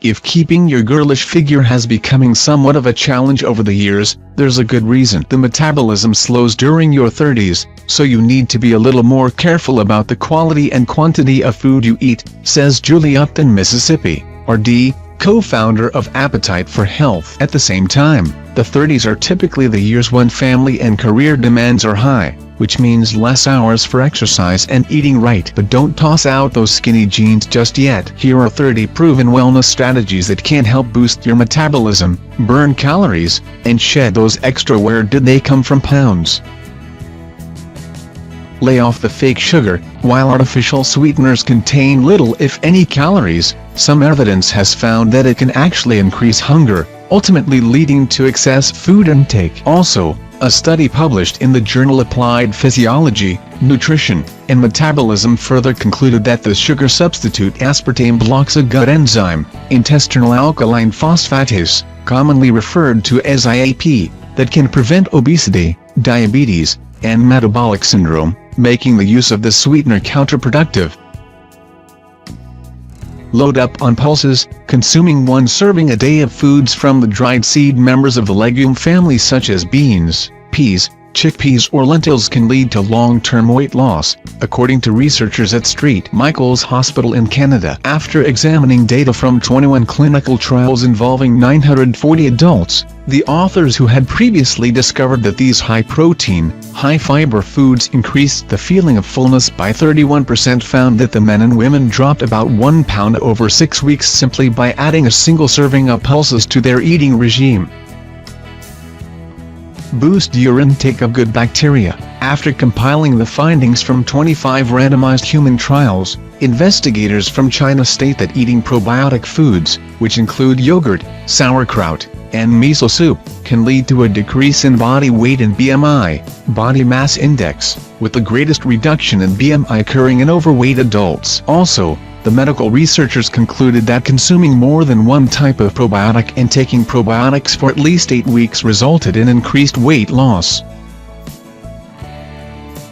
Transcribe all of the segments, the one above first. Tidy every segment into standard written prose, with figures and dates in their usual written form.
If keeping your girlish figure has becoming somewhat of a challenge over the years, there's a good reason. The metabolism slows during your 30s, so you need to be a little more careful about the quality and quantity of food you eat, says Julie Upton, Mississippi, RD, co-founder of Appetite for Health. At the same time, the 30s are typically the years when family and career demands are high, which means less hours for exercise and eating right. But don't toss out those skinny jeans just yet. Here are 30 proven wellness strategies that can help boost your metabolism, burn calories, and shed those extra "where did they come from" pounds. Lay off the fake sugar. While artificial sweeteners contain little if any calories, some evidence has found that it can actually increase hunger, ultimately leading to excess food intake. Also, a study published in the journal Applied Physiology, Nutrition, and Metabolism further concluded that the sugar substitute aspartame blocks a gut enzyme, intestinal alkaline phosphatase, commonly referred to as IAP, that can prevent obesity, diabetes, and metabolic syndrome, making the use of the sweetener counterproductive. Load up on pulses. Consuming one serving a day of foods from the dried seed members of the legume family such as beans, peas, chickpeas or lentils can lead to long-term weight loss, according to researchers at St. Michael's Hospital in Canada. After examining data from 21 clinical trials involving 940 adults, the authors, who had previously discovered that these high-protein, high-fiber foods increased the feeling of fullness by 31%, found that the men and women dropped about 1 pound over 6 weeks simply by adding a single serving of pulses to their eating regime. Boost your intake of good bacteria. After compiling the findings from 25 randomized human trials, investigators from China state that eating probiotic foods, which include yogurt, sauerkraut, and miso soup, can lead to a decrease in body weight and BMI, body mass index, with the greatest reduction in BMI occurring in overweight adults. Also, the medical researchers concluded that consuming more than one type of probiotic and taking probiotics for at least 8 weeks resulted in increased weight loss.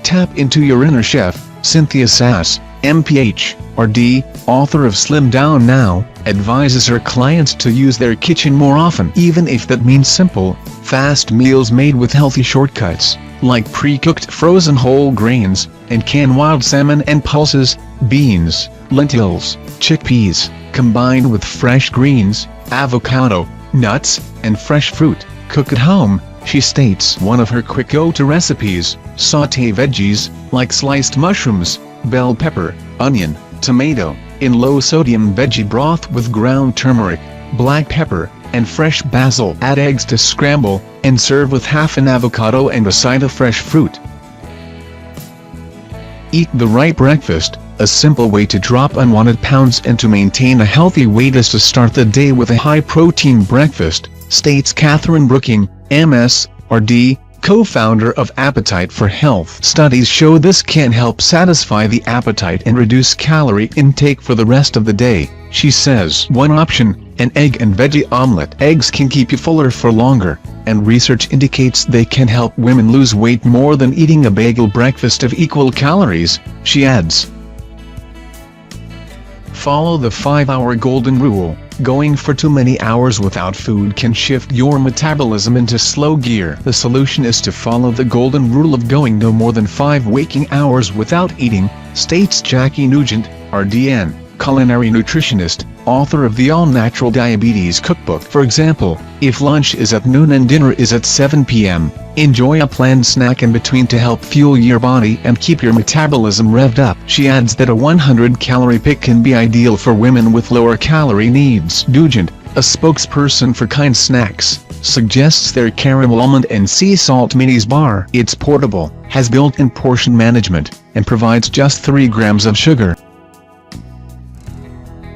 Tap into your inner chef. Cynthia Sass, MPH, RD, author of Slim Down Now, advises her clients to use their kitchen more often, even if that means simple, fast meals made with healthy shortcuts, like pre-cooked frozen whole grains, and canned wild salmon and pulses, beans, lentils, chickpeas, combined with fresh greens, avocado, nuts, and fresh fruit. Cook at home, she states. One of her quick go-to recipes: sauté veggies, like sliced mushrooms, bell pepper, onion, tomato, in low-sodium veggie broth with ground turmeric, black pepper, and fresh basil. Add eggs to scramble, and serve with half an avocado and a side of fresh fruit. Eat the right breakfast. A simple way to drop unwanted pounds and to maintain a healthy weight is to start the day with a high-protein breakfast, states Catherine Brooking, MS, RD, co-founder of Appetite for Health. Studies show this can help satisfy the appetite and reduce calorie intake for the rest of the day, she says. One option: an egg and veggie omelet. Eggs can keep you fuller for longer, and research indicates they can help women lose weight more than eating a bagel breakfast of equal calories, she adds. Follow the 5-hour golden rule. Going for too many hours without food can shift your metabolism into slow gear. The solution is to follow the golden rule of going no more than 5 waking hours without eating, states Jackie Nugent, RDN, culinary nutritionist, author of the All-Natural Diabetes Cookbook. For example, if lunch is at noon and dinner is at 7 p.m., enjoy a planned snack in between to help fuel your body and keep your metabolism revved up. She adds that a 100-calorie pick can be ideal for women with lower calorie needs. Nugent, a spokesperson for Kind Snacks, suggests their caramel almond and sea salt minis bar. It's portable, has built-in portion management, and provides just 3 grams of sugar.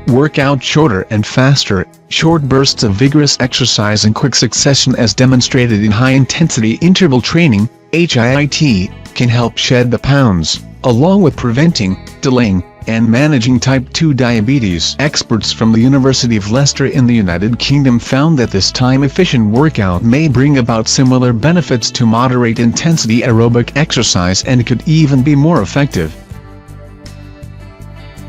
Work out shorter and faster. Short bursts of vigorous exercise in quick succession, as demonstrated in high-intensity interval training, HIIT, can help shed the pounds, along with preventing, delaying, and managing type 2 diabetes. Experts from the University of Leicester in the United Kingdom found that this time-efficient workout may bring about similar benefits to moderate-intensity aerobic exercise and could even be more effective.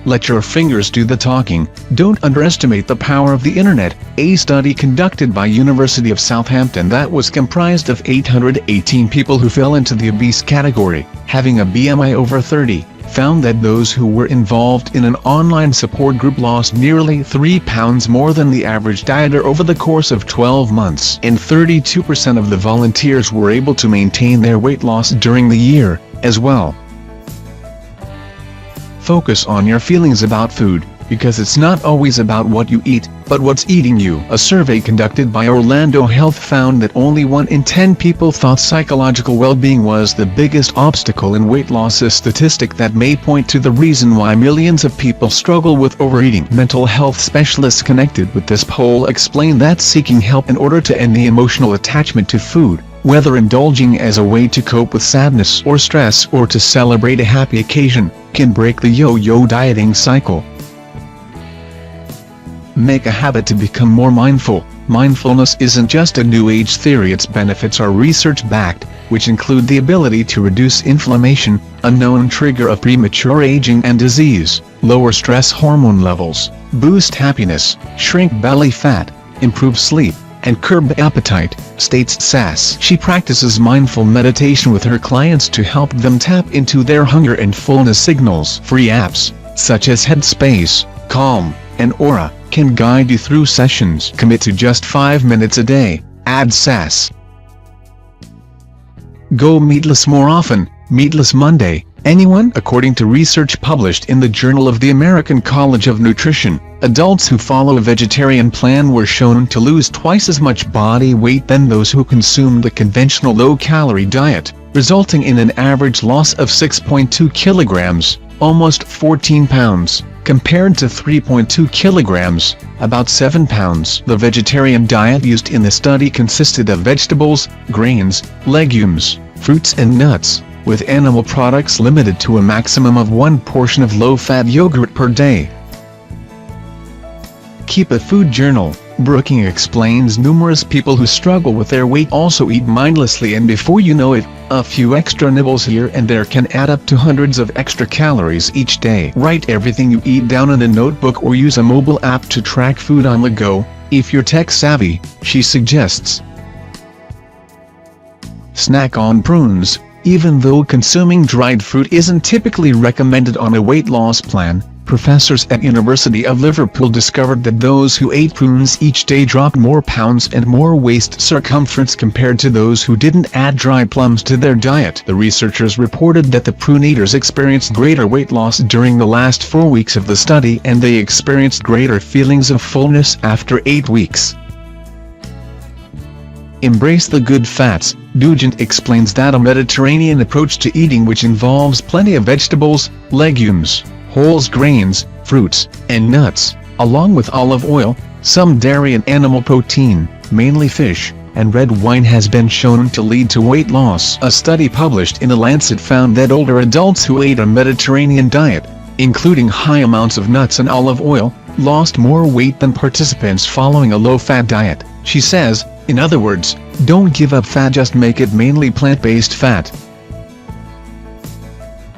Let your fingers do the talking. Don't underestimate the power of the internet. A study conducted by University of Southampton that was comprised of 818 people who fell into the obese category, having a BMI over 30, found that those who were involved in an online support group lost nearly 3 pounds more than the average dieter over the course of 12 months. And 32% of the volunteers were able to maintain their weight loss during the year, as well. Focus on your feelings about food, because it's not always about what you eat, but what's eating you. A survey conducted by Orlando Health found that only 1 in 10 people thought psychological well-being was the biggest obstacle in weight loss, a statistic that may point to the reason why millions of people struggle with overeating. Mental health specialists connected with this poll explain that seeking help in order to end the emotional attachment to food, whether indulging as a way to cope with sadness or stress or to celebrate a happy occasion, can break the yo-yo dieting cycle. Make a habit to become more mindful. Mindfulness isn't just a new age theory, its benefits are research-backed, which include the ability to reduce inflammation, a known trigger of premature aging and disease, lower stress hormone levels, boost happiness, shrink belly fat, improve sleep, and curb appetite, states Sass. She practices mindful meditation with her clients to help them tap into their hunger and fullness signals. Free apps, such as Headspace, Calm, and Aura, can guide you through sessions. Commit to just 5 minutes a day, adds Sass. Go meatless more often. Meatless Monday. Anyone? According to research published in the Journal of the American College of Nutrition, adults who follow a vegetarian plan were shown to lose twice as much body weight than those who consumed the conventional low-calorie diet, resulting in an average loss of 6.2 kilograms, almost 14 pounds, compared to 3.2 kilograms, about 7 pounds. The vegetarian diet used in the study consisted of vegetables, grains, legumes, fruits and nuts, with animal products limited to a maximum of 1 portion of low-fat yogurt per day. Keep a food journal. Brooking explains numerous people who struggle with their weight also eat mindlessly, and before you know it, a few extra nibbles here and there can add up to hundreds of extra calories each day. Write everything you eat down in a notebook or use a mobile app to track food on the go, if you're tech-savvy, she suggests. Snack on prunes. Even though consuming dried fruit isn't typically recommended on a weight loss plan, professors at University of Liverpool discovered that those who ate prunes each day dropped more pounds and more waist circumference compared to those who didn't add dried plums to their diet. The researchers reported that the prune eaters experienced greater weight loss during the last 4 weeks of the study, and they experienced greater feelings of fullness after 8 weeks. Embrace the good fats. Dugent explains that a Mediterranean approach to eating, which involves plenty of vegetables, legumes, whole grains, fruits, and nuts, along with olive oil, some dairy and animal protein, mainly fish, and red wine, has been shown to lead to weight loss. A study published in The Lancet found that older adults who ate a Mediterranean diet, including high amounts of nuts and olive oil, lost more weight than participants following a low-fat diet, she says. In other words, don't give up fat, just make it mainly plant-based fat.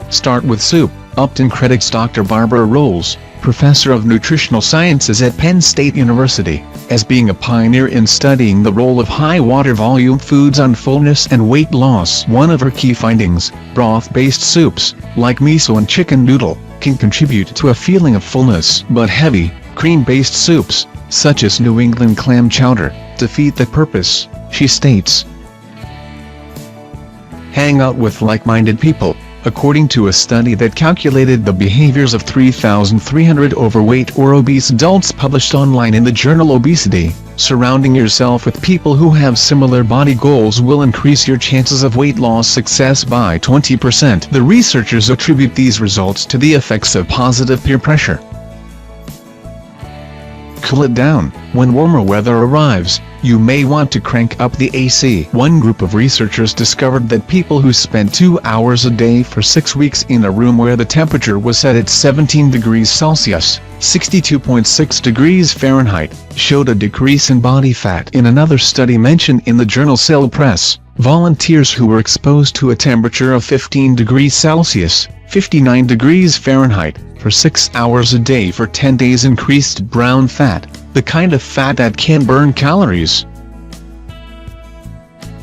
Start with soup. Upton credits Dr. Barbara Rolls, professor of nutritional sciences at Penn State University, as being a pioneer in studying the role of high-water volume foods on fullness and weight loss. One of her key findings, broth-based soups, like miso and chicken noodle, can contribute to a feeling of fullness. But heavy, cream-based soups, such as New England clam chowder, defeat the purpose, she states. Hang out with like-minded people. According to a study that calculated the behaviors of 3,300 overweight or obese adults published online in the journal Obesity, surrounding yourself with people who have similar body goals will increase your chances of weight loss success by 20%. The researchers attribute these results to the effects of positive peer pressure. Cool it down. When warmer weather arrives, you may want to crank up the AC. One group of researchers discovered that people who spent 2 hours a day for 6 weeks in a room where the temperature was set at 17 degrees Celsius, 62.6 degrees Fahrenheit, showed a decrease in body fat. In another study mentioned in the journal Cell Press, volunteers who were exposed to a temperature of 15 degrees Celsius, 59 degrees Fahrenheit, for 6 hours a day for 10 days increased brown fat, the kind of fat that can burn calories.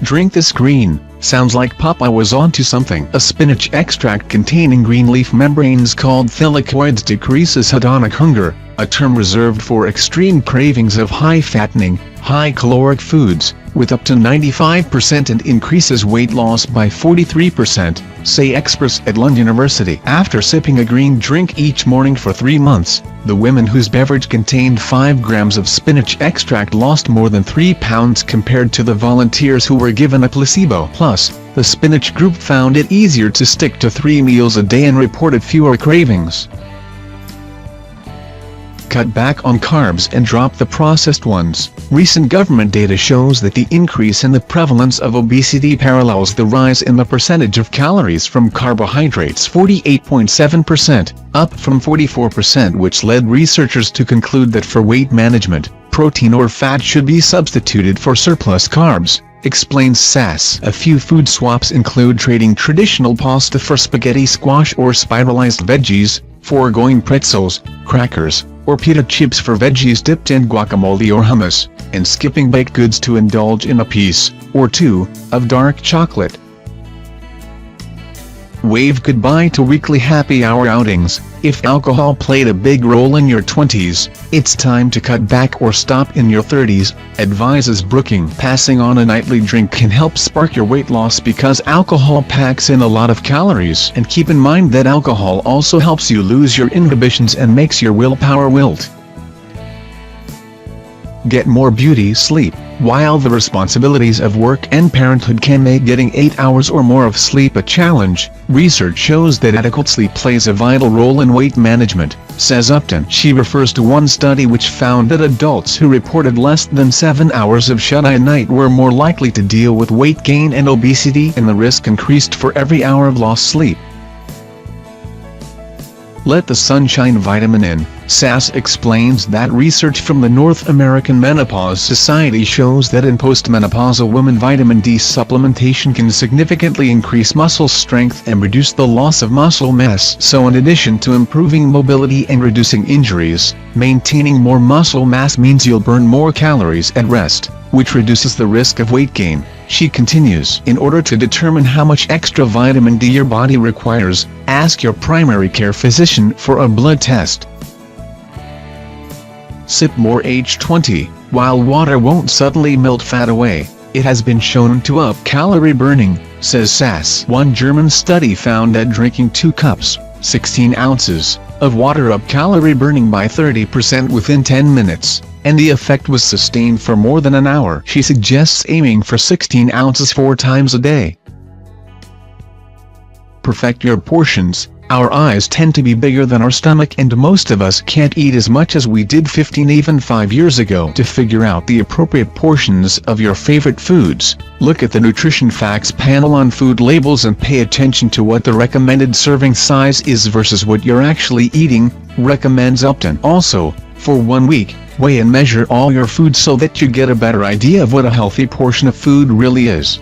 Drink this green. Sounds like Popeye was onto something. A spinach extract containing green leaf membranes called thylakoids decreases hedonic hunger, a term reserved for extreme cravings of high-fattening, high-caloric foods, with up to 95% and increases weight loss by 43%, say experts at Lund University. After sipping a green drink each morning for 3 months, the women whose beverage contained 5 grams of spinach extract lost more than 3 pounds compared to the volunteers who were given a placebo. Plus, the spinach group found it easier to stick to 3 meals a day and reported fewer cravings. Cut back on carbs and drop the processed ones. Recent government data shows that the increase in the prevalence of obesity parallels the rise in the percentage of calories from carbohydrates, 48.7%, up from 44%, which led researchers to conclude that for weight management, protein or fat should be substituted for surplus carbs, explains Sass. A few food swaps include trading traditional pasta for spaghetti squash or spiralized veggies, foregoing pretzels, crackers, or pita chips for veggies dipped in guacamole or hummus, and skipping baked goods to indulge in a piece, or two, of dark chocolate. Wave goodbye to weekly happy hour outings. If alcohol played a big role in your 20s, it's time to cut back or stop in your 30s, advises Brooking. Passing on a nightly drink can help spark your weight loss because alcohol packs in a lot of calories. And keep in mind that alcohol also helps you lose your inhibitions and makes your willpower wilt. Get more beauty sleep. While the responsibilities of work and parenthood can make getting 8 hours or more of sleep a challenge, research shows that adequate sleep plays a vital role in weight management, says Upton. She refers to one study which found that adults who reported less than 7 hours of shut-eye a night were more likely to deal with weight gain and obesity, and the risk increased for every hour of lost sleep. Let the sun shine. Vitamin N. Sass explains that research from the North American Menopause Society shows that in postmenopausal women vitamin D supplementation can significantly increase muscle strength and reduce the loss of muscle mass. So in addition to improving mobility and reducing injuries, maintaining more muscle mass means you'll burn more calories at rest, which reduces the risk of weight gain. She continues, in order to determine how much extra vitamin D your body requires, ask your primary care physician for a blood test. Sip more. Age 20. While water won't suddenly melt fat away, it has been shown to up calorie burning, says Sass. One German study found that drinking 2 cups, 16 ounces, of water up calorie burning by 30% within 10 minutes, and the effect was sustained for more than an hour. She suggests aiming for 16 ounces 4 times a day. Perfect your portions. Our eyes tend to be bigger than our stomach, and most of us can't eat as much as we did 15 even 5 years ago. To figure out the appropriate portions of your favorite foods, look at the nutrition facts panel on food labels and pay attention to what the recommended serving size is versus what you're actually eating, recommends Upton. Also, for 1 week, weigh and measure all your food so that you get a better idea of what a healthy portion of food really is.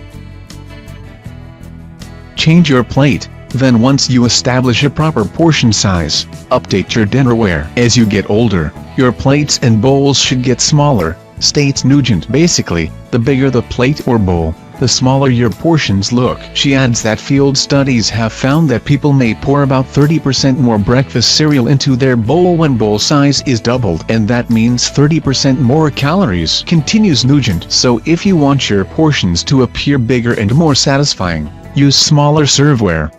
Change your plate. Then once you establish a proper portion size, update your dinnerware. As you get older, your plates and bowls should get smaller, states Nugent. Basically, the bigger the plate or bowl, the smaller your portions look. She adds that field studies have found that people may pour about 30% more breakfast cereal into their bowl when bowl size is doubled, and that means 30% more calories, continues Nugent. So if you want your portions to appear bigger and more satisfying, use smaller serveware.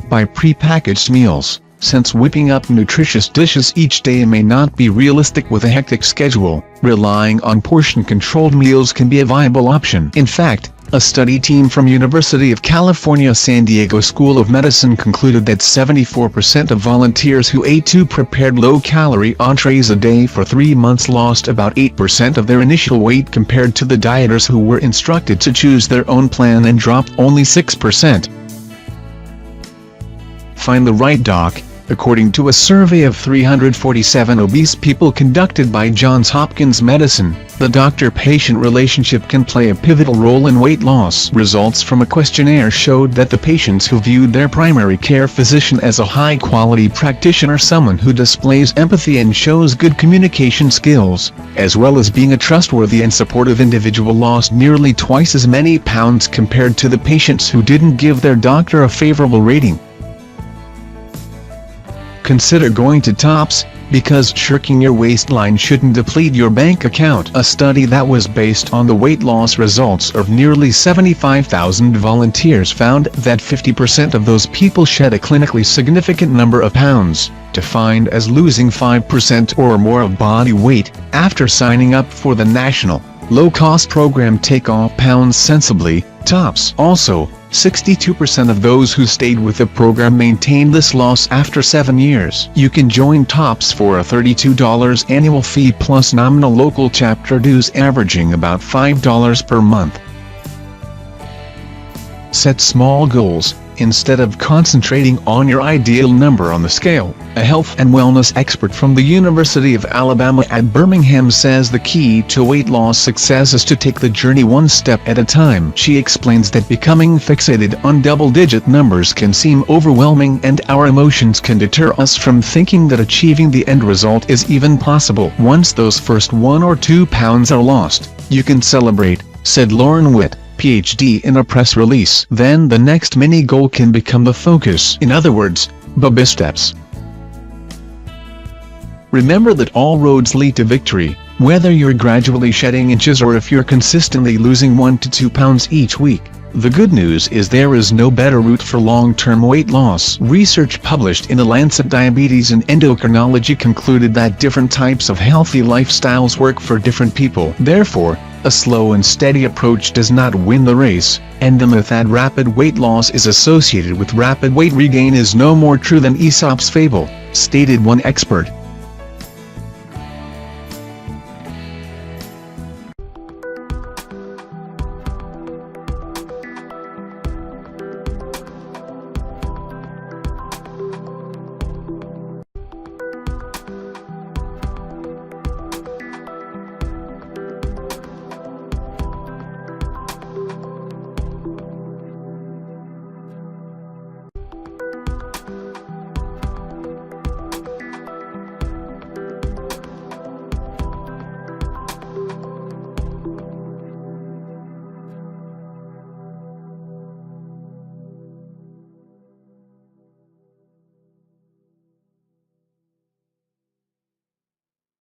Buy pre-packaged meals. Since whipping up nutritious dishes each day may not be realistic with a hectic schedule, relying on portion-controlled meals can be a viable option. In fact, A study team from University of California San Diego School of Medicine concluded that 74% of volunteers who ate 2 prepared low-calorie entrees a day for 3 months lost about 8% of their initial weight compared to the dieters who were instructed to choose their own plan and dropped only 6%. Find the right doc. According to a survey of 347 obese people conducted by Johns Hopkins Medicine, the doctor-patient relationship can play a pivotal role in weight loss. Results from a questionnaire showed that the patients who viewed their primary care physician as a high-quality practitioner, someone who displays empathy and shows good communication skills, as well as being a trustworthy and supportive individual, lost nearly twice as many pounds compared to the patients who didn't give their doctor a favorable rating. Consider going to Tops, because shirking your waistline shouldn't deplete your bank account. A study that was based on the weight loss results of nearly 75,000 volunteers found that 50% of those people shed a clinically significant number of pounds, defined as losing 5% or more of body weight, after signing up for the national, low-cost program Take Off Pounds Sensibly, Tops. Also, 62% of those who stayed with the program maintained this loss after 7 years. You can join Tops for a $32 annual fee plus nominal local chapter dues averaging about $5 per month. Set small goals, instead of concentrating on your ideal number on the scale. A health and wellness expert from the University of Alabama at Birmingham says the key to weight loss success is to take the journey one step at a time. She explains that becoming fixated on double-digit numbers can seem overwhelming, and our emotions can deter us from thinking that achieving the end result is even possible. Once those first 1 or 2 pounds are lost, you can celebrate, said Lauren Witt, PhD, in a press release. Then the next mini goal can become the focus. In other words, baby steps. Remember that all roads lead to victory, whether you're gradually shedding inches or if you're consistently losing 1 to 2 pounds each week. The good news is there is no better route for long-term weight loss. Research published in The Lancet Diabetes and Endocrinology concluded that different types of healthy lifestyles work for different people. Therefore, a slow and steady approach does not win the race, and the myth that rapid weight loss is associated with rapid weight regain is no more true than Aesop's fable, stated one expert.